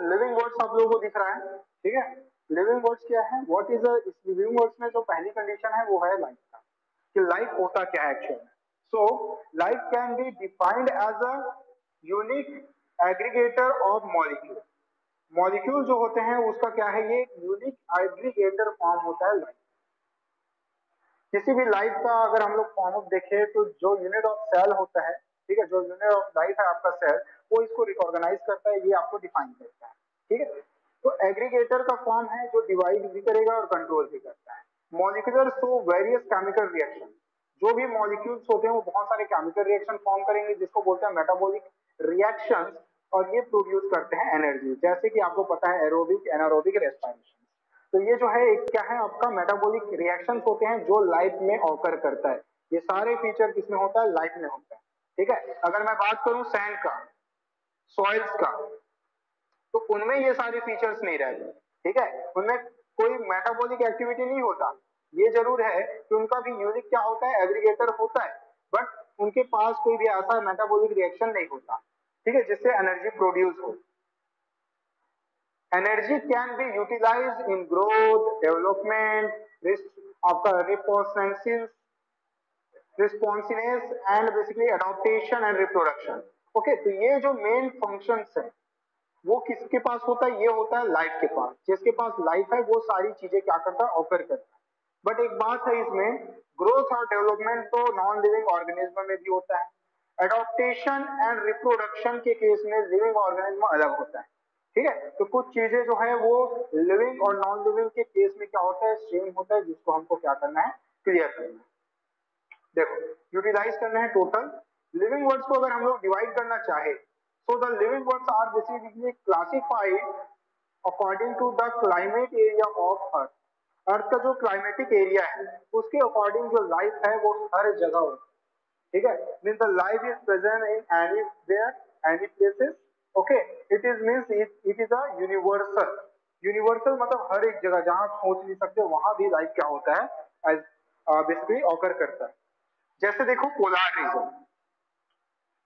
Living words आप लोगों को दिख रहा है, ठीक है। लिविंग वर्ड्स क्या है, व्हाट इज इस लिविंग वर्ड्स में जो पहली कंडीशन है वो है लाइफ का, कि लाइफ होता क्या है एक्चुअल में। So life can be defined as a unique aggregator of molecule. Molecule जो होते हैं उसका क्या है, ये यूनिक एग्रीगेटर फॉर्म होता है लाइफ। किसी भी लाइफ का अगर हम लोग फॉर्म ऑफ देखें तो जो यूनिट ऑफ सेल होता है, ठीक है, जो यूनिट ऑफ लाइफ है आपका सेल, वो इसको रिकॉर्गेनाइज करता है, ये आपको डिफाइन करता है, ठीक है। तो एग्रीगेटर का फॉर्म है जो डिवाइड भी करेगा और कंट्रोल भी करता है। Molecular show various chemical reaction, जो भी मॉलिक्यूल्स होते हैं वो बहुत सारे केमिकल रिएक्शन फॉर्म करेंगे जिसको बोलते हैं मेटाबॉलिक रिएक्शंस, और ये प्रोड्यूस करते हैं एनर्जी, जैसे कि आपको पता है एरोबिक, एनारोबिक, रेस्पिरेशन। तो ये जो है एक क्या है आपका मेटाबॉलिक रिएक्शंस होते हैं जो लाइफ में ऑकर करता है। ये सारे फीचर किसमें होता है, लाइफ में होता है, ठीक है। अगर मैं बात करूं सैंड का, सॉइल्स का, तो उनमें ये सारे फीचर्स नहीं रहते, ठीक है। उनमें कोई मेटाबॉलिक एक्टिविटी नहीं होता। ये जरूर है कि उनका भी यूनिक क्या होता है, एग्रीगेटर होता है, बट उनके पास कोई भी ऐसा मेटाबॉलिक रिएक्शन नहीं होता, ठीक है, जिससे एनर्जी प्रोड्यूस हो। Energy can be utilized in growth, development, आपका responsiveness and basically adaptation and reproduction. Okay, तो ये जो मेन फंक्शंस है वो किसके पास होता है, ये होता है लाइफ के पास। जिसके पास लाइफ है वो सारी चीजें क्या करता है, ऑफर करता है। बट एक बात है इसमें, ग्रोथ और डेवलपमेंट तो नॉन लिविंग ऑर्गेनिज्म में भी होता है, एडॉप्टेशन एंड रिप्रोडक्शन के केस में लिविंग ऑर्गेनिज्म अलग होता है, ठीक है। तो कुछ चीजें जो है वो लिविंग और नॉन लिविंग के केस में क्या होता है, सेम होता है, जिसको हमको क्या करना है, क्लियर करना है। देखो, यूटिलाइज करना है टोटल लिविंग वर्ड्स को। अगर हम लोग डिवाइड करना चाहे, so the living words are basically classified according to the climate area of earth। अर्थ का जो क्लाइमेटिक एरिया है उसके अकॉर्डिंग जो लाइफ है वो हर जगह होती है, ठीक है। Mean the life is present in any where, any places. Okay, it is means it is a universal. Universal मतलब हर एक जगह जहां सोच नहीं सकते वहां भी लाइफ क्या होता है, एज बेसिकली ऑकर करता है। जैसे देखो पोलार रीजन,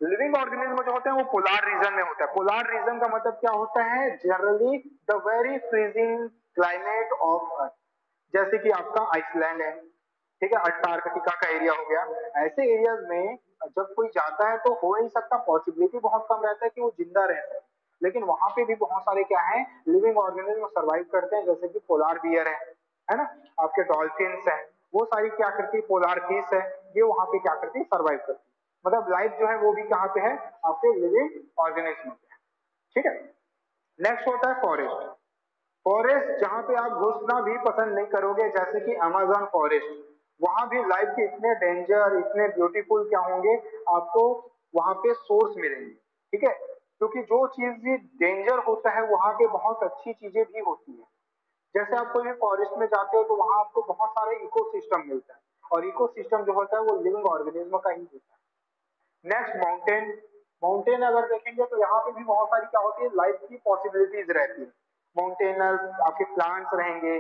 लिविंग ऑर्गेनिज्म जो होते हैं वो पोलार रीजन में होता है। पोलार रीजन का मतलब क्या होता है, generally the very freezing climate of earth. जैसे कि आपका आइसलैंड है, ठीक है, अंटार्कटिका का एरिया हो गया। ऐसे एरियाज में जब कोई जाता है तो हो नहीं सकता, पॉसिबिलिटी बहुत कम रहता है कि वो जिंदा रह सके, लेकिन वहां पे भी बहुत सारे क्या है, लिविंग ऑर्गेनिज्म सर्वाइव करते हैं, जैसे कि पोलार बियर है ना, आपके डॉल्फिन्स है, वो सारी क्या करती है, पोलार फिश है, ये वहां पे क्या करती है, सर्वाइव करती है। मतलब लाइफ जो है वो भी कहाँ पे है, आपके लिविंग ऑर्गेनिज्म पे है, ठीक है। नेक्स्ट होता है फॉरेस्ट। फॉरेस्ट जहां पे आप घुसना भी पसंद नहीं करोगे, जैसे कि अमेजन फॉरेस्ट, वहां भी लाइफ के इतने डेंजर, इतने ब्यूटीफुल क्या होंगे आपको वहां पे सोर्स मिलेंगे, ठीक है। क्योंकि जो चीज भी डेंजर होता है वहां पे बहुत अच्छी चीजें भी होती है। जैसे आप कोई भी फॉरेस्ट में जाते हो तो वहां आपको बहुत सारे इकोसिस्टम मिलता है, और इकोसिस्टम जो होता है वो लिविंग ऑर्गेनिज्म का ही होता है। Next mountain. माउंटेन अगर देखेंगे तो यहाँ पे भी बहुत सारी क्या होती है, लाइफ की पॉसिबिलिटीज रहती है। माउंटेनर आपके प्लांट्स रहेंगे,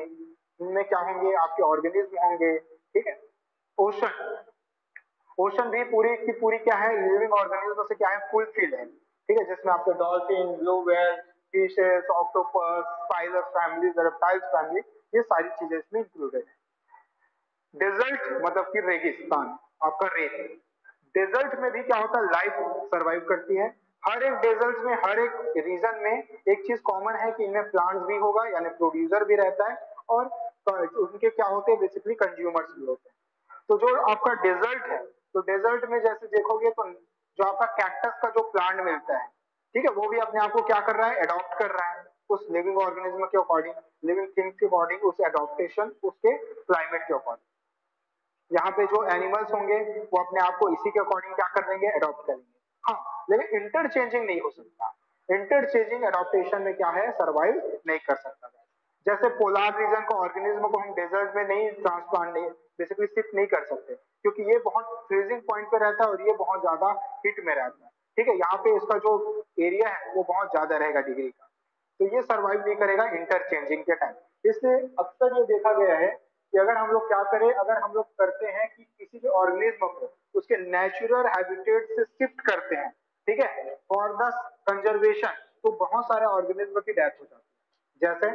इनमें क्या होंगे, आपके ऑर्गेनिज्म होंगे, ठीक है। ओशन, ओशन भी पूरी की पूरी क्या है, लिविंग ऑर्गेनिज्म से क्या है, फुलफिल है, ठीक है, जिसमें आपके dolphin, blue whale, fishes, octopus, spider family, reptiles family, ये सारी चीजें इसमें इंक्लूडेड है। डेजर्ट मतलब कि रेगिस्तान, आपका रेत। डेजर्ट में भी क्या होता है, लाइफ सरवाइव करती है। हर एक डेजर्ट में, हर एक रीजन में एक चीज कॉमन है कि इनमें प्लांट्स भी होगा, यानी प्रोड्यूसर भी रहता है, और उनके क्या होते हैं, बेसिकली कंज्यूमर्स भी होते हैं। तो जो आपका डेजर्ट है, तो डेजर्ट में जैसे देखोगे तो जो आपका कैक्टस का जो प्लांट मिलता है, ठीक है, वो भी अपने आप को क्या कर रहा है, अडॉप्ट कर रहा है उस लिविंग ऑर्गेनिज्म के अकॉर्डिंग, लिविंग थिंग्स के अकॉर्डिंग, उस अडॉप्टेशन उसके क्लाइमेट के अकॉर्डिंग। यहाँ पे जो एनिमल्स होंगे वो अपने आप को इसी के अकॉर्डिंग क्या कर लेंगे, अडॉप्ट करेंगे। हाँ, लेकिन इंटरचेंजिंग नहीं हो सकता। इंटरचेंजिंग अडॉप्टेशन में क्या है, सरवाइव नहीं कर सकता। जैसे पोलार रीजन को, ऑर्गेनिज्म को हम डेजर्ट में नहीं ट्रांसप्लांट, नहीं बेसिकली शिफ्ट नहीं कर सकते, क्योंकि ये बहुत फ्रीजिंग पॉइंट पे रहता है और ये बहुत ज्यादा हीट में रहता है, ठीक है। यहाँ पे इसका जो एरिया है वो बहुत ज्यादा रहेगा डिग्री का, तो ये सरवाइव नहीं करेगा इंटरचेंजिंग के टाइम। इसलिए अक्सर ये देखा गया है कि अगर हम लोग क्या करें, अगर हम लोग करते हैं कि किसी भी ऑर्गेनिज्म को उसके नेचुरल हैबिटेट से शिफ्ट करते हैं, ठीक है, फॉर द कंजर्वेशन, तो बहुत सारे ऑर्गेनिज्म की डेथ हो जाती है। जैसे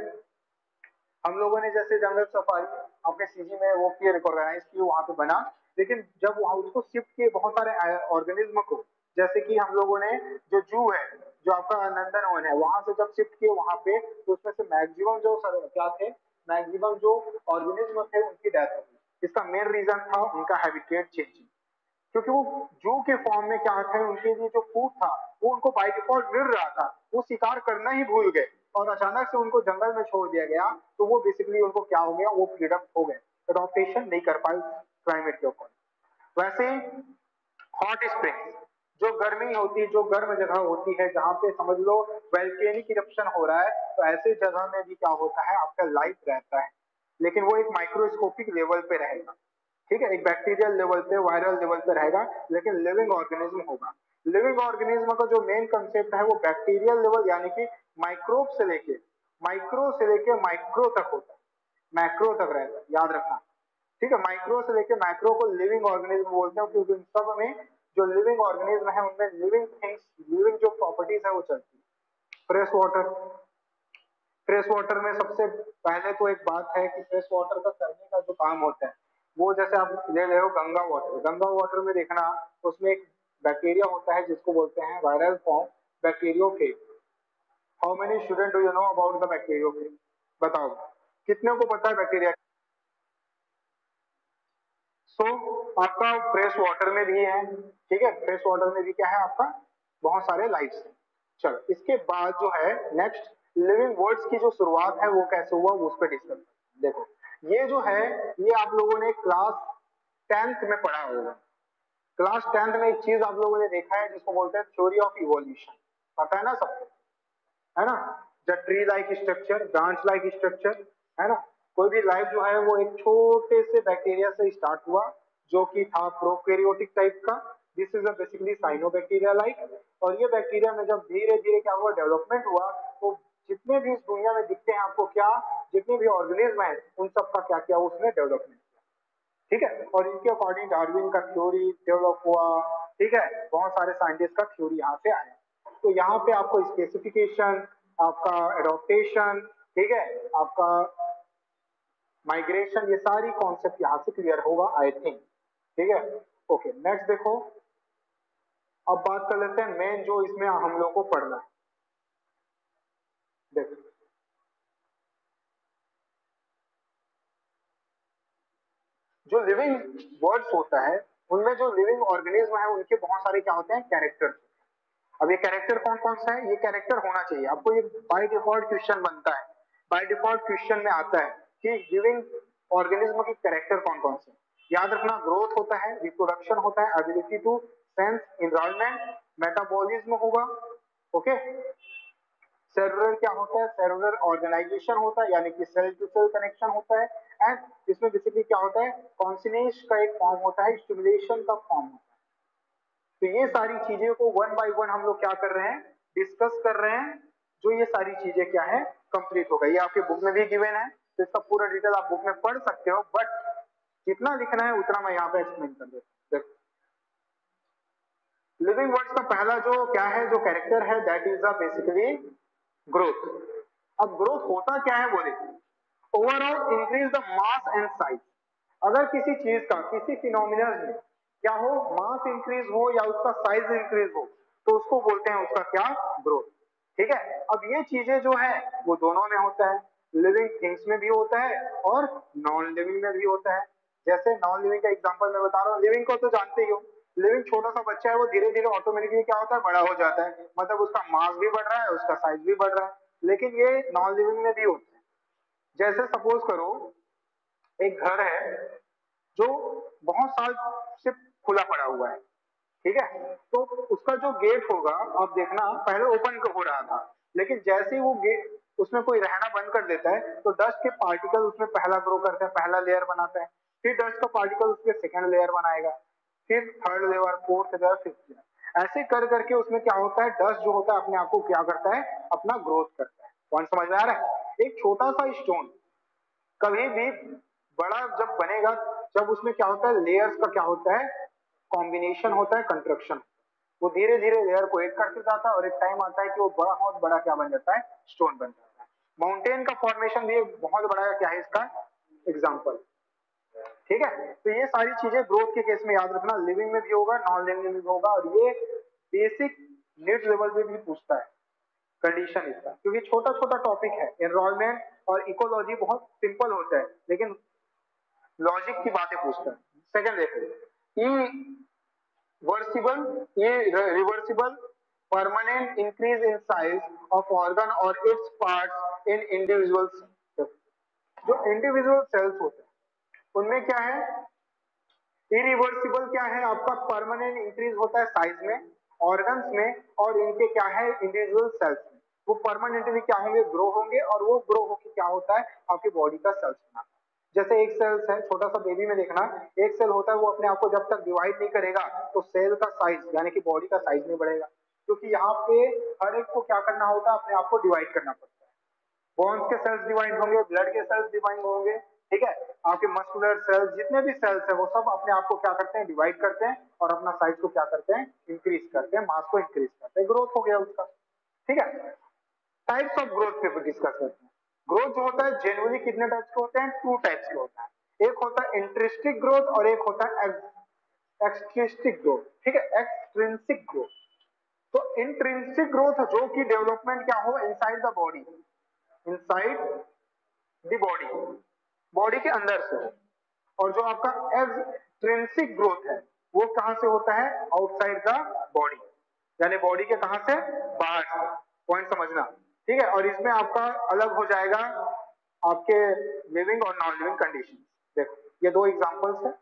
हम लोगों ने जैसे जंगल सफारी अपने सीजी में वो किए, रिकॉर्डाइज की, वहां पे बना, लेकिन जब वहां उसको शिफ्ट किए बहुत सारे ऑर्गेनिज्म को, जैसे कि हम लोगों ने जो जू है, जो आपका नंदनवन है, वहां से जब शिफ्ट किए वहां पे, तो उसमें से मैक्सिमम जो क्या थे, मैक्सिमम जो ऑर्गेनिज्म थे उनकी डेथ हो गई। इसका मेन रीजन था उनका हैबिटेट चेंजिंग, क्योंकि वो जू के फॉर्म में क्या था, उनके लिए जो फूड था वो उनको बाय डिफॉल्ट मिल रहा था, वो शिकार करना ही भूल गए और अचानक से उनको जंगल में छोड़ दिया गया, तो वो बेसिकली उनको क्या हो गया, वो प्रिडक्ट हो गए, अडॉप्टेशन नहीं कर पाए क्लाइमेट के ऊपर। वैसे हॉट स्प्रिंग, जो गर्मी होती है, जो गर्म जगह होती है, जहां पे समझ लो वैल्केनिक इरप्शन हो रहा है, तो ऐसे जगह में भी क्या होता है, आपका लाइफ रहता है, लेकिन वो एक माइक्रोस्कोपिक लेवल पे रहेगा। ठीक है, एक बैक्टीरियल लेवल पे, वायरल लेवल पे रहेगा, लेकिन लिविंग ऑर्गेनिज्म होगा। लिविंग ऑर्गेनिज्म का जो मेन कंसेप्ट है वो बैक्टीरियल लेवल, यानी कि माइक्रो से लेके माइक्रो तक होता है, मैक्रो तक रहता है, याद रखना। ठीक है, माइक्रो से लेके मैक्रो को लिविंग ऑर्गेनिज्म बोलते हैं, क्योंकि इन सब में जो लिविंग ऑर्गेनिज्म है उनमें लिविंग थिंग्स, लिविंग जो प्रॉपर्टीज है वो चलती है। फ्रेश वाटर, फ्रेश वाटर में सबसे पहले तो एक बात है कि फ्रेश वाटर का करने का जो काम होता है, वो जैसे आप ले रहे हो गंगा वाटर, गंगा वाटर में देखना उसमें एक बैक्टीरिया होता है जिसको बोलते हैं viral form bacteriophage. How many student do you know about the bacteriophage? बताओ, कितने को पता है बैक्टीरिया? सो आपका फ्रेश वाटर में भी है, ठीक है, फ्रेश वाटर में भी क्या है आपका, बहुत सारे लाइफ्स हैं। चलो, इसके बाद जो है नेक्स्ट, लिविंग वर्ड्स की जो शुरुआत है वो कैसे हुआ, वो उस पर डिस्कस। देखो, ये जो है, ये आप लोगों ने क्लास 10th में पढ़ा होगा। क्लास 10th में एक चीज आप लोगों ने देखा है जिसको बोलते हैं थ्योरी ऑफ इवोल्यूशन, पता है ना सबको, है ना? The tree like structure, branch like structure, है ना? कोई भी लाइफ जो है वो एक छोटे से बैक्टीरिया से स्टार्ट हुआ, जो कि था प्रोकैरियोटिक टाइप का। This is basically cyanobacteria like. और ये बैक्टीरिया में जब धीरे धीरे क्या हुआ, डेवलपमेंट हुआ, तो जितने भी इस दुनिया में दिखते हैं आपको, क्या जितने भी ऑर्गेनिज्म है उन सबका क्या किया उसने, डेवलपमेंट। ठीक है, और इनके अकॉर्डिंग डार्विन का थ्योरी डेवलप हुआ। ठीक है, बहुत सारे साइंटिस्ट का थ्योरी यहाँ से आया। तो यहाँ पे आपको स्पेसिफिकेशन, आपका एडॉप्टेशन, ठीक है, आपका माइग्रेशन, ये सारी कॉन्सेप्ट यहाँ से क्लियर होगा आई थिंक। ठीक है, ओके, नेक्स्ट देखो, अब बात कर लेते हैं मेन जो इसमें हम लोग को पढ़ना है। देखो, जो लिविंग वर्ड्स होता है उनमें जो लिविंग ऑर्गेनिज्म है उनके बहुत सारे क्या होते हैं, कैरेक्टर्स। अब ये कैरेक्टर कौन कौन सा है, ये कैरेक्टर होना चाहिए आपको, ये बाय डिफॉल्ट क्वेश्चन बनता है, बाय डिफॉल्ट क्वेश्चन में आता है कि लिविंग ऑर्गेनिज्म की कैरेक्टर कौन कौन से। याद रखना, ग्रोथ होता है, रिप्रोडक्शन होता है, ability to sense environment, metabolism होगा, ओके। सेलुलर क्या होता है, सेलुलर ऑर्गेनाइजेशन होता है, यानी कि सेल टू सेल कनेक्शन होता है। एंड इसमें बेसिकली क्या होता है, कॉन्सिनेश का एक फॉर्म होता है, स्टिमुलेशन का फॉर्म होता है। तो ये सारी चीजें को वन बाय वन हम लोग क्या कर रहे हैं, डिस्कस कर रहे हैं। जो ये सारी चीजें क्या है, कंप्लीट हो गई। ये आपके बुक में भी गिवन है, तो इसका पूरा डिटेल आप बुक में पढ़ सकते हो, बट जितना लिखना है उतना मैं यहाँ पे एक्सप्लेन कर देता हूँ। लिविंग वर्ड्स का पहला जो क्या है, जो कैरेक्टर है, दैट इज बेसिकली ग्रोथ। अब ग्रोथ होता क्या है बोले, overall increase the mass and size. अगर किसी चीज का, किसी फिनोमिना में क्या हो, मास इंक्रीज हो या उसका साइज इंक्रीज हो, तो उसको बोलते हैं उसका क्या, ग्रोथ। ठीक है, अब ये चीजें जो है वो दोनों में होता है, लिविंग थिंग्स में भी होता है और नॉन लिविंग में भी होता है। जैसे नॉन लिविंग का एग्जांपल मैं बता रहा हूँ, लिविंग को तो जानते ही हो, लिविंग छोटा सा बच्चा है, वो धीरे धीरे ऑटोमेटिकली क्या होता है, बड़ा हो जाता है, मतलब उसका मास भी बढ़ रहा है, उसका साइज भी बढ़ रहा है। लेकिन ये नॉन लिविंग में भी होता है। जैसे सपोज करो एक घर है जो बहुत साल से खुला पड़ा हुआ है, ठीक है, तो उसका जो गेट होगा, आप देखना पहले ओपन हो रहा था, लेकिन जैसे ही वो गेट, उसमें कोई रहना बंद कर देता है, तो डस्ट के पार्टिकल उसमें पहला ग्रो करते हैं, पहला लेयर बनाता है, फिर डस्ट का पार्टिकल उसके सेकेंड लेयर बनाएगा, फिर third layer, fourth layer, fifth layer, ऐसे कर करके उसमें क्या होता है, डस्ट जो होता है अपने आप को क्या करता है, अपना ग्रोथ करता है। पॉइंट समझ में आ रहा है? एक छोटा सा स्टोन कभी भी बड़ा जब बनेगा, जब उसमें क्या होता है, लेयर्स का क्या होता है, कॉम्बिनेशन होता है, कंस्ट्रक्शन। वो धीरे धीरे लेयर को एक करते जाता है और एक टाइम आता है कि वो बहुत बड़ा क्या बन जाता है, स्टोन बन जाता है। माउंटेन का फॉर्मेशन भी एक बहुत बड़ा क्या है इसका एग्जाम्पल। ठीक है, तो ये सारी चीजें ग्रोथ के केस में याद रखना, लिविंग में भी होगा, नॉन लिविंग में भी होगा, और ये बेसिक नीड्स लेवल पे भी पूछता है कंडीशन इसका, क्योंकि छोटा छोटा टॉपिक है। एनवायरमेंट और इकोलॉजी बहुत सिंपल होता है, लेकिन लॉजिक की बातें पूछता है। सेकंड देखो, वर्सिबल, ये reversible permanent increase in size of organ और इट्स पार्ट्स इन इंडिविजुअल। जो इंडिविजुअल सेल्स होते हैं उनमें क्या है, इरिवर्सिबल क्या है आपका, परमानेंट इंक्रीज होता है साइज में, ऑर्गन्स में, और इनके क्या है इंडिविजुअल सेल्स में, वो परमानेंटली क्या होंगे, ग्रो होंगे, और वो ग्रो होकर क्या होता है आपकी बॉडी का सेल्स बनाता है। जैसे एक सेल्स है, छोटा सा बेबी में देखना, एक सेल होता है वो अपने आप को जब तक डिवाइड नहीं करेगा तो सेल का साइज यानी कि बॉडी का साइज नहीं बढ़ेगा, क्योंकि यहाँ पे हर एक को क्या करना होता है, अपने आप को डिवाइड करना पड़ता है। बोन्स के सेल्स डिवाइड होंगे, ब्लड के सेल्स डिवाइड होंगे, ठीक है, आपके मस्कुलर सेल्स जितने भी सेल्स है वो सब अपने आप को क्या करते हैं, डिवाइड करते हैं, और अपना साइज को क्या करते हैं, इंक्रीज करते हैं, मास को इंक्रीज करते हैं, ग्रोथ हो गया उसका। ठीक है, टाइप्स ऑफ ग्रोथ पे डिस्कस करते हैं। ग्रोथ जो होता है जनरली कितने टाइप्स के होते हैं, टू टाइप्स के होता है। एक होता है इंट्रिस्टिक ग्रोथ और एक होता है एक्सट्रिंसिक ग्रोथ। ठीक है, एक्सट्रिंसिक ग्रोथ। तो इंट्रिंसिक ग्रोथ जो कि डेवलपमेंट क्या हो inside the body, inside the body, body के अंदर से। और जो आपका एक्सट्रिंसिक ग्रोथ है वो कहां से होता है, आउटसाइड द बॉडी, यानी बॉडी के कहां से, बाहर से। पॉइंट समझना, ठीक है। और इसमें आपका अलग हो जाएगा आपके लिविंग और नॉन लिविंग कंडीशन। देखो ये दो एग्जांपल्स है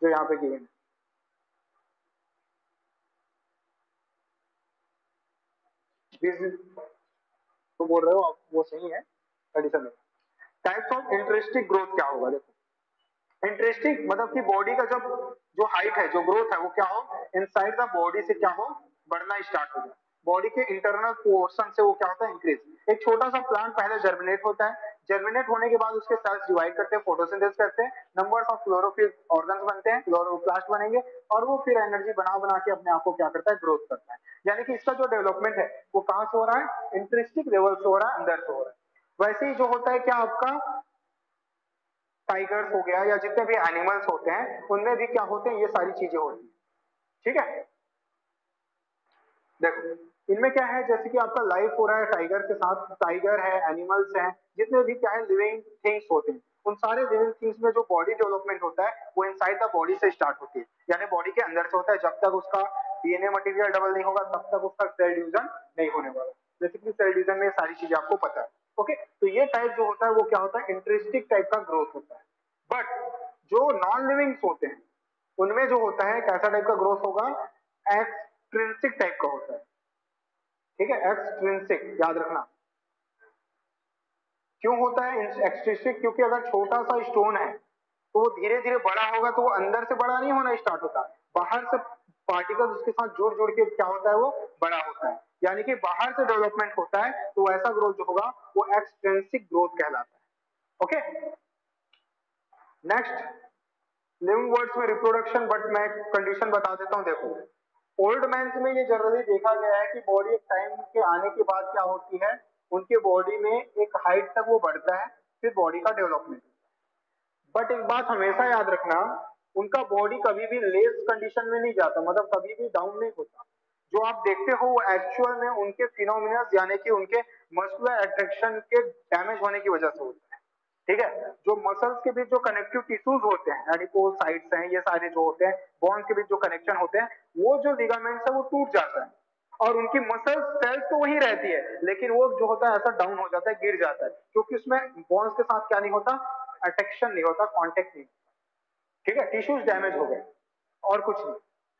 जो यहाँ पे गिवन है, तो बोल रहे हो आप वो सही है कंडीशन में। टाइप्स ऑफ इंटरेस्टिंग ग्रोथ क्या होगा, देखो इंटरेस्टिंग मतलब कि बॉडी का जब जो हाइट है, जो ग्रोथ है वो क्या हो, इनसाइड द बॉडी से क्या हो, बढ़ना स्टार्ट हो जाए, बॉडी के इंटरनल पोर्शन से वो क्या होता है, इंक्रीज। एक छोटा सा प्लांट पहले जर्मिनेट होता है, जर्मिनेट होने के बाद उसके सेल्स डिवाइड करते हैं, फोटोसिंथेसिस करते हैं, नंबर्स ऑफ क्लोरोफिल ऑर्गन्स बनते हैं, क्लोरोप्लास्ट बनेंगे, और वो फिर एनर्जी बना बना के अपने आप को क्या करता है, ग्रोथ करता है। यानी कि इसका जो डेवलपमेंट है वो कहां से हो रहा है, इंटरेस्टिक लेवल से हो रहा है, अंदर से हो रहा है। वैसे ही जो होता है क्या आपका टाइगर्स हो गया या जितने भी एनिमल्स होते हैं उनमें भी क्या होते हैं, ये सारी चीजें होती हैं। ठीक है, देखो इनमें क्या है, जैसे कि आपका लाइफ हो रहा है टाइगर के साथ, टाइगर है, एनिमल्स हैं, जितने भी क्या है लिविंग थिंग्स होते हैं, उन सारे लिविंग थिंग्स में जो बॉडी डेवलपमेंट होता है वो इनसाइड द बॉडी से स्टार्ट होती है, यानी बॉडी के अंदर से होता है। जब तक उसका डीएनए मटेरियल डबल नहीं होगा तब तक उसका सेल डिवीजन नहीं होने वाला। बेसिकली सेल डिवीजन में सारी चीजें आपको पता है। ओके, तो ये टाइप जो होता है वो क्या होता है, इंटरेस्टिक टाइप का ग्रोथ होता है। बट जो नॉन लिविंग्स होते हैं उनमें जो होता है कैसा टाइप का ग्रोथ होगा, एक्सट्रिंसिक टाइप का होता है। ठीक है, एक्सट्रिंसिक याद रखना। क्यों होता है एक्सट्रिंसिक, क्योंकि अगर छोटा सा स्टोन है तो वो धीरे धीरे बड़ा होगा, तो वो अंदर से बड़ा नहीं होना स्टार्ट होता, बाहर से पार्टिकल्स उसके साथ जुड़ जुड़ के क्या होता है, वो बड़ा होता है, यानी कि बाहर से डेवलपमेंट होता है, तो ऐसा ग्रोथ जो होगा वो एक्सट्रिंसिक ग्रोथ कहलाता है। ओके, नेक्स्ट लिविंग वर्ड्स में रिप्रोडक्शन, बट मैं कंडीशन बता देता हूं। देखो ओल्ड मैन में ये जनरली देखा गया है कि बॉडी एक टाइम के आने के बाद क्या होती है, उनके बॉडी में एक हाइट तक वो बढ़ता है, फिर बॉडी का डेवलपमेंट। बट एक बात हमेशा याद रखना, उनका बॉडी कभी भी लेस कंडीशन में नहीं जाता, मतलब कभी भी डाउन नहीं होता। जो आप देखते हो वो एक्चुअल में उनके फिनोमिना यानी कि उनके मस्कुलर अट्रैक्शन के डैमेज होने की वजह से होता है। ठीक है, जो मसल्स के बीच जो कनेक्टिव टिश्यूज होते हैं, एडिपोसाइट्स हैं, ये सारे जो होते हैं, बोन्स के बीच जो कनेक्शन होते हैं, वो जो लिगामेंट्स है वो टूट जाता है, और उनकी मसल सेल्स तो वही रहती है, लेकिन वो जो होता है ऐसा डाउन हो जाता है, गिर जाता है, क्योंकि उसमें बोन्स के साथ क्या नहीं होता, अट्रैक्शन नहीं होता, कांटेक्ट नहीं। ठीक है, टिश्यूज डैमेज हो गए और कुछ नहीं,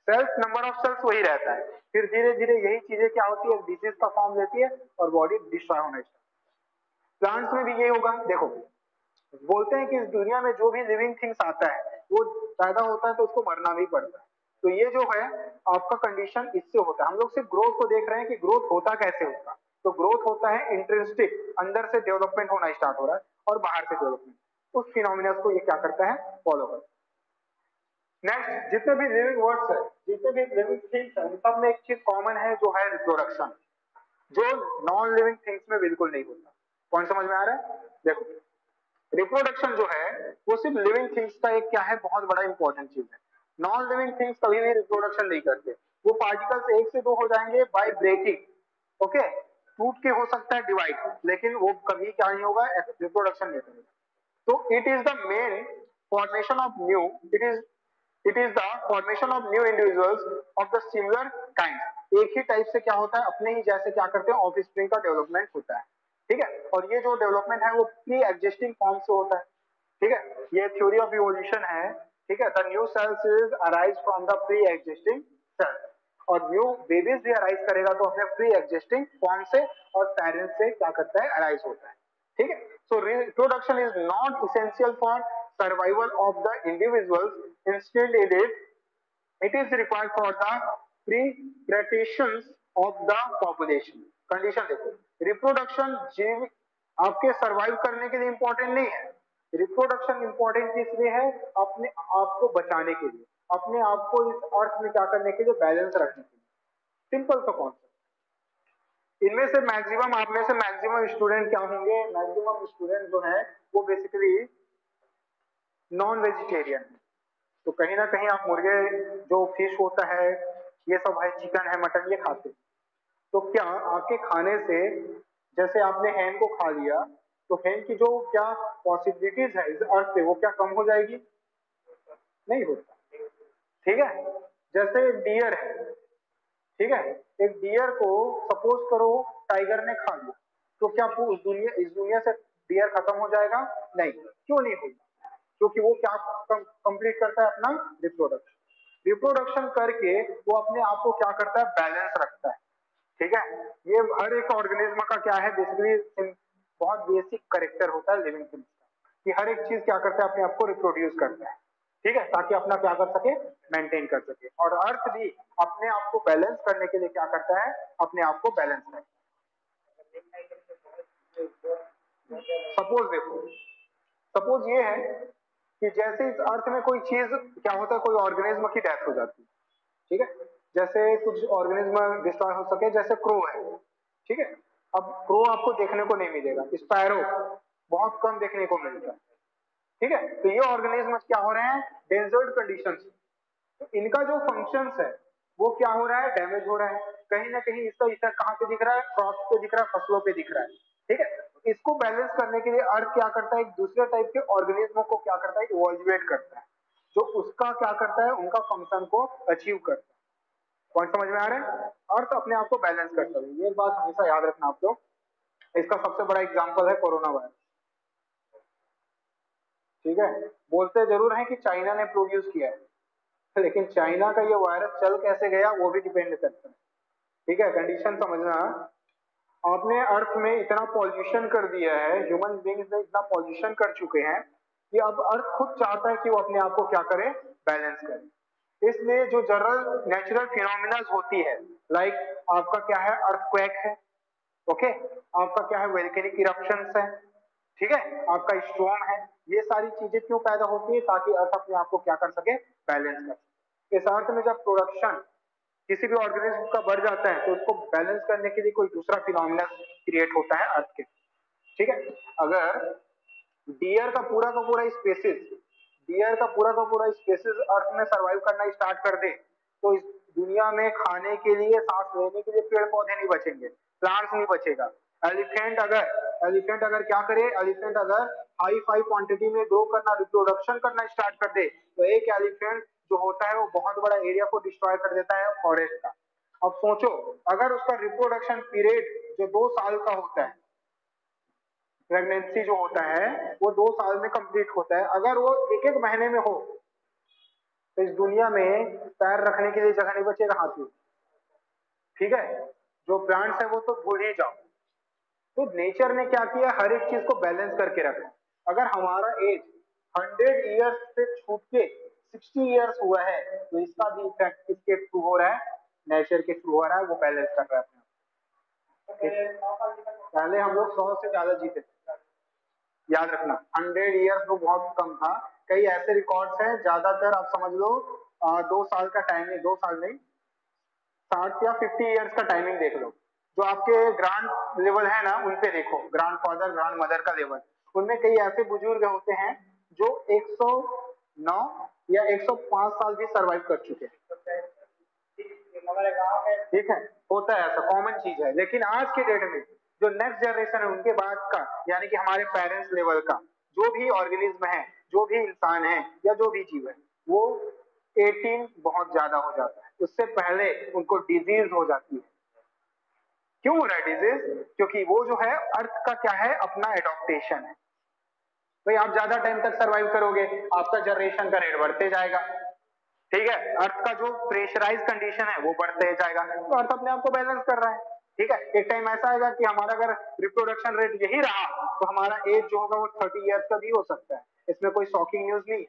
सेल्स नंबर ऑफ सेल्स वही रहता है। फिर धीरे धीरे यही चीजें क्या होती है, डिजीज का फॉर्म लेती है और बॉडी डिस्ट्रॉय होना स्टार्ट। प्लांट्स में भी यही होगा। देखो बोलते हैं कि इस दुनिया में जो भी लिविंग थिंग्स आता है वो पैदा होता है तो उसको मरना भी पड़ता है। तो ये जो है आपका कंडीशन इससे होता है। हम लोग सिर्फ ग्रोथ को देख रहे हैं कि ग्रोथ होता कैसे होगा, तो ग्रोथ होता है इंट्रिंसिक, अंदर से डेवलपमेंट होना स्टार्ट हो रहा है और बाहर से डेवलपमेंट, उस फिनोमिना को ये क्या करता है, फॉलो करता है। नेक्स्ट, जितने भी लिविंग वर्ड्स है, जितने भी लिविंग थिंग्स है, उन सब में एक चीज कॉमन है जो है रिप्रोडक्शन, जो नॉन लिविंग थिंग्स में बिल्कुल नहीं होता। कौन समझ में आ रहा है? देखो, रिप्रोडक्शन जो है वो सिर्फ लिविंग थिंग्स का एक क्या है, बहुत बड़ा इंपॉर्टेंट चीज है। नॉन लिविंग थिंग्स कभी भी रिप्रोडक्शन नहीं करते। वो पार्टिकल्स एक से दो हो जाएंगे बाय ब्रेकिंग, ओके, टूट के हो सकता है डिवाइड, लेकिन वो कभी क्या नहीं होगा, रिप्रोडक्शन नहीं करेगा। तो it is the main formation of new, it is the formation of new individuals of the similar kind. एक ही टाइप से क्या होता है, अपने ही जैसे क्या करते हैं, ऑफस्प्रिंग का डेवलपमेंट होता है। ठीक है, और ये जो डेवलपमेंट है वो प्री एग्जिस्टिंग फॉर्म से होता है। ठीक है, ये थ्योरी ऑफ इवोल्यूशन है। ठीक है, the new sales is arise from the pre existing cells, और न्यू बेबीज भी अराइज करेगा तो अपने प्री एग्जिस्टिंग फॉर्म से और पेरेंट्स से क्या करता है, अराइज होता है। ठीक है, सो reproduction is not essential for survival of the individuals, instead it is required for the pre-preparation of the population। Condition देखो, रिप्रोडक्शन जीव आपके सरवाइव करने के लिए इंपॉर्टेंट नहीं है। रिप्रोडक्शन इंपॉर्टेंट किस लिए है? अपने आप को बचाने के लिए, अपने आप को इस अर्थ में क्या करने के लिए, बैलेंस रखने के लिए। सिंपल सा कॉन्सेप्ट। इनमें से मैक्सिमम, आप में से मैक्सिमम स्टूडेंट क्या होंगे, मैक्सिमम स्टूडेंट जो है वो बेसिकली नॉन वेजिटेरियन है। तो कहीं ना कहीं आप मुर्गे, जो फिश होता है, ये सब है, चिकन है, मटन, ये खाते हैं। तो क्या आपके खाने से, जैसे आपने हैन को खा लिया, तो हैन की जो क्या पॉसिबिलिटीज है इस अर्थ पे, वो क्या कम हो जाएगी? नहीं होता। ठीक है, जैसे डियर है, ठीक है, एक डियर को सपोज करो टाइगर ने खा लिया, तो क्या इस दुनिया से डियर खत्म हो जाएगा? नहीं। क्यों नहीं होगा? क्योंकि वो क्या कंप्लीट करता है, अपना रिप्रोडक्शन। रिप्रोडक्शन करके वो अपने आप को क्या करता है, बैलेंस रखता है। ठीक है, ये हर एक ऑर्गेनिज्म का क्या है, बेसिकली बहुत बेसिक करेक्टर होता है लिविंग थिंग्स का, कि हर एक चीज क्या करता है, अपने आप को रिप्रोड्यूस करता है। ठीक है, ताकि अपना क्या कर सके, मेंटेन कर सके। और अर्थ भी अपने आप को बैलेंस करने के लिए क्या करता है, अपने आप को बैलेंस करता है। सपोज देखो, सपोज ये है कि जैसे इस अर्थ में कोई चीज क्या होता है, कोई ऑर्गेनिज्म की डेथ हो जाती है। ठीक है, जैसे कुछ ऑर्गेनिज्म डिस्ट्रॉय हो सके, जैसे क्रो है। ठीक है, अब क्रो आपको देखने को नहीं मिलेगा, स्पैरो बहुत कम देखने को मिलता है। ठीक है, तो ये ऑर्गेनिज्म क्या हो रहे हैं, डेजर्ट कंडीशंस, तो इनका जो फंक्शंस है वो क्या हो रहा है, डैमेज हो रहा है। कहीं ना कहीं इसका इफेक्ट कहाँ पे दिख रहा है, क्रॉप पे दिख रहा है, फसलों पे दिख रहा है। ठीक है, इसको बैलेंस करने के लिए अर्थ क्या करता है, एक दूसरे टाइप के ऑर्गेनिज्मों को क्या करता है, इवोल्युएट करता है, जो उसका क्या करता है, उनका फंक्शन को अचीव करता है। पॉइंट समझ में आ रहे हैं? अर्थ अपने आप को बैलेंस करता है, ये बात हमेशा याद रखना आप लोग। इसका सबसे बड़ा एग्जांपल है कोरोना वायरस। ठीक है, बोलते जरूर है कि चाइना ने प्रोड्यूस किया है, लेकिन चाइना का ये वायरस चल कैसे गया वो भी डिपेंड करता है। ठीक है, कंडीशन समझना। आपने अर्थ में इतना पॉल्यूशन कर दिया है, ह्यूमन बींग्स ने इतना पॉल्यूशन कर चुके हैं कि अब अर्थ खुद चाहता है कि वो अपने आप को क्या करे, बैलेंस करे। इसलिए जो जनरल नेचुरल फिनोमिना होती है, लाइक आपका क्या है, अर्थक्वेक है, ओके, आपका क्या है, वोल्केनिक इरप्शंस है, ठीक है, आपका स्टॉर्म है। ये सारी चीजें क्यों पैदा होती है, ताकि अर्थ अपने आप को क्या कर सके, बैलेंस कर सके। इस अर्थ में जब प्रोडक्शन किसी भी ऑर्गेनिज्म का बढ़ जाता है, तो उसको बैलेंस करने के लिए कोई दूसरा फिनोमिना क्रिएट होता है अर्थ के। ठीक है, अगर डियर का पूरा स्पेसिस, डियर का पूरा स्पेसिस अर्थ में सरवाइव करना स्टार्ट कर दे, तो इस दुनिया में खाने के लिए, सांस लेने के लिए पेड़ पौधे नहीं बचेंगे, प्लांट्स नहीं बचेगा। एलिफेंट अगर क्या करे, एलिफेंट अगर हाई फाई क्वांटिटी में ग्रो करना, रिप्रोडक्शन करना स्टार्ट कर दे, तो एक एलिफेंट जो होता है वो बहुत बड़ा एरिया को डिस्ट्रॉय कर देता है, फॉरेस्ट का। अब सोचो, अगर उसका रिप्रोडक्शन पीरियड जो 2 साल का होता है, प्रेगनेंसी जो होता है वो 2 साल में कंप्लीट होता है, अगर वो एक एक महीने में हो, तो इस दुनिया में पैर रखने के लिए जगह नहीं बचेगा हाथी। ठीक है, जो प्लांट्स है वो तो भूल ही जाओ। तो नेचर ने क्या किया, हर एक चीज को बैलेंस करके रखा। अगर हमारा एज 100 ईयर्स से छूट के 60 ईयर्स हुआ है, तो इसका भी इफेक्ट किसके थ्रू हो रहा है, नेचर के थ्रू हो रहा है, वो बैलेंस कर रहा है अपने। पहले हम लोग 100 से ज्यादा जीते थे, याद रखना, 100 ईयर्स तो बहुत कम था, कई ऐसे रिकॉर्ड्स हैं, ज्यादातर आप समझ लो 2 साल का टाइमिंग, 2 साल नहीं 60 या 50 ईयर्स का टाइमिंग देख लो। जो आपके ग्रांड लेवल है ना, उन पे देखो, ग्रांड फादर ग्रांड मदर का लेवल, उनमें कई ऐसे बुजुर्ग होते हैं जो 109 या 105 साल भी सरवाइव कर चुके हैं। ठीक है, होता है, ऐसा कॉमन चीज है। लेकिन आज के डेट में जो नेक्स्ट जनरेशन है उनके बाद का, यानी कि हमारे पेरेंट्स लेवल का जो भी ऑर्गेनिज्म है, जो भी इंसान है या जो भी जीव है, वो 18 बहुत ज्यादा हो जाता है, उससे पहले उनको डिजीज हो जाती है। क्यों हो रहा है डिजीज? क्योंकि वो जो है अर्थ का क्या है, अपना एडॉप्टेशन है। भाई आप ज्यादा टाइम तक सरवाइव करोगे, आपका जनरेशन का रेट बढ़ते जाएगा। ठीक है, अर्थ का जो प्रेशराइज कंडीशन है वो बढ़ते जाएगा, तो अर्थ अपने आप को बैलेंस कर रहा है। ठीक है, एक टाइम ऐसा आएगा कि हमारा अगर रिप्रोडक्शन रेट यही रहा तो हमारा एज जो होगा वो 30 ईयर्स का भी हो सकता है। इसमें कोई शॉकिंग न्यूज नहीं।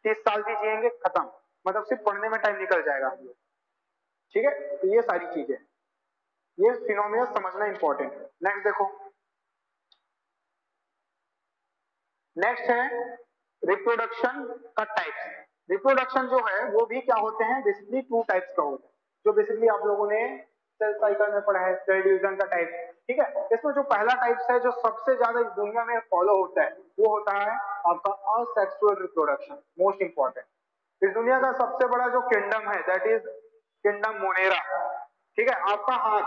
30 साल भी जिएंगे, खत्म, मतलब सिर्फ पढ़ने में टाइम निकल जाएगा। ठीक है, तो ये सारी चीजें, ये फिनोमिना समझना इंपॉर्टेंट है। नेक्स्ट देखो, नेक्स्ट है रिप्रोडक्शन का टाइप्स। रिप्रोडक्शन जो है वो भी क्या होते हैं, बेसिकली 2 टाइप्स का होता है, जो बेसिकली आप लोगों ने सेल साइकिल में पढ़ा है, सेल डिवीजन का टाइप। ठीक है, इसमें जो पहला टाइप्स है जो सबसे ज्यादा इस दुनिया में फॉलो होता है, वो होता है आपका असेक्सुअल रिप्रोडक्शन, मोस्ट इंपॉर्टेंट। इस दुनिया का सबसे बड़ा जो किंगडम है दैट इज किंगडम मोनेरा। ठीक है, आपका हाथ,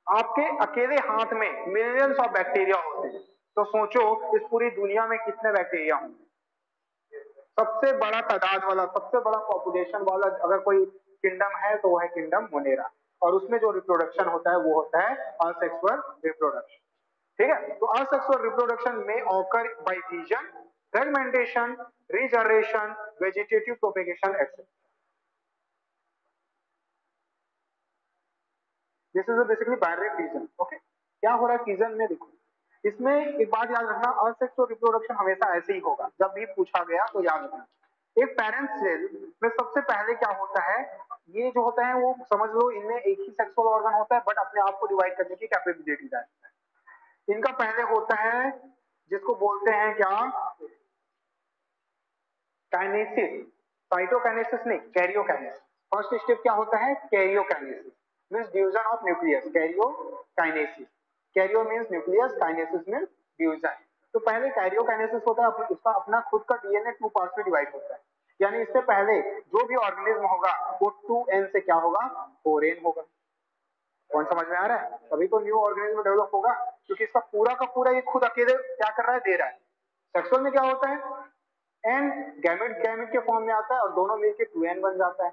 आपके अकेले हाथ में मिलियंस ऑफ बैक्टीरिया होते हैं, तो सोचो इस पूरी दुनिया में कितने बैक्टीरिया होंगे। सबसे बड़ा तादाद वाला, सबसे बड़ा पॉपुलेशन वाला अगर कोई किंगडम है तो वो है किंगडम मोनेरा, और उसमें जो रिप्रोडक्शन होता है वो होता है असेक्सुअल रिप्रोडक्शन। ठीक है, तो असेक्सुअल रिप्रोडक्शन में occur by fission, fragmentation, regeneration, vegetative propagation etcetera. This is basically binary fission. Okay, क्या हो रहा है फिजन में, देखो इसमें एक बात याद रखना, असेक्सुअल रिप्रोडक्शन हमेशा ऐसे ही होगा, जब भी पूछा गया तो याद रखना। एक पेरेंट सेल में सबसे पहले क्या होता है, ये जो होता है वो समझ लो इनमें एक ही सेक्सुअल ऑर्गन होता है बट अपने आप को डिवाइड करने की कैपेबिलिटी रखता है। इनका पहले होता है जिसको बोलते हैं क्या, काइनेसिस, साइटोकाइनेसिस नहीं, कैरियोकाइनेसिस। फर्स्ट स्टेप क्या होता है, karyokinesis means division of nucleus, karyokinesis. Cairo means nucleus, kinesis means division. तो पहले कैरियोकाइनेसिस होता है, उसका अपना खुद का डीएनए 2 पार्ट्स में डिवाइड होता है, यानी इससे पहले जो भी ऑर्गेनिज्म होगा वो 2n से क्या होगा, 4n होगा। कौन समझ में आ रहा है? तभी तो न्यू ऑर्गेनिज्म डेवलप होगा, क्योंकि इसका पूरा का पूरा ये खुद अकेले क्या कर रहा है, दे रहा है। सेक्सुअल में क्या होता है, एन गैमेट, गैमेट के फॉर्म में आता है और दोनों मिलके 2n बन जाता है,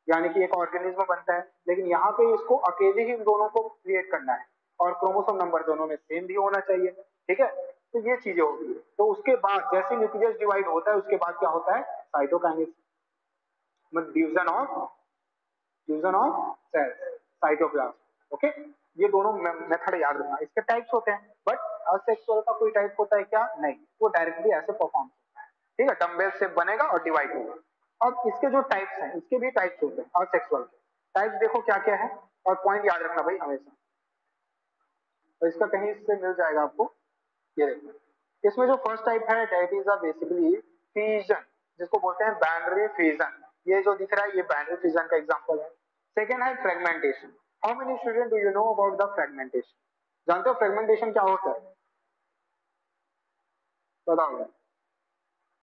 यानी कि एक ऑर्गेनिज्म बनता है। लेकिन यहाँ पे इसको अकेले ही इन दोनों को क्रिएट करना है और क्रोमोसोम नंबर दोनों में सेम भी होना चाहिए। ठीक है, तो ये चीजें होती है। तो उसके बाद जैसे न्यूक्लियस डिवाइड होता है उसके बाद क्या होता है, साइटोकाइनेसिस, मतलब division of cells, cytoplasm. Okay, ये दोनों मेथड याद रखना। इसके टाइप्स होते हैं, बट असेक्सुअल का कोई टाइप होता है क्या, नहीं, वो डायरेक्टली ऐसे परफॉर्म होता है। ठीक है, डंबल से बनेगा और डिवाइड होगा। अब इसके जो टाइप्स हैं, इसके भी टाइप्स होते हैं असेक्सुअल के। टाइप्स देखो क्या क्या है, और पॉइंट याद रखना भाई हमेशा, तो इसका कहीं से मिल जाएगा आपको। ये देखो, इसमें जो फर्स्ट टाइप है that is a basically fusion, जिसको बोलते हैं बाइनरी फ्यूजन। ये जो दिख रहा है ये बाइनरी फ्यूजन का एग्जांपल है। सेकंड है fragmentation. How many student do you know about the fragmentation? जानते हो फ्रेगमेंटेशन क्या होता है? बताओ।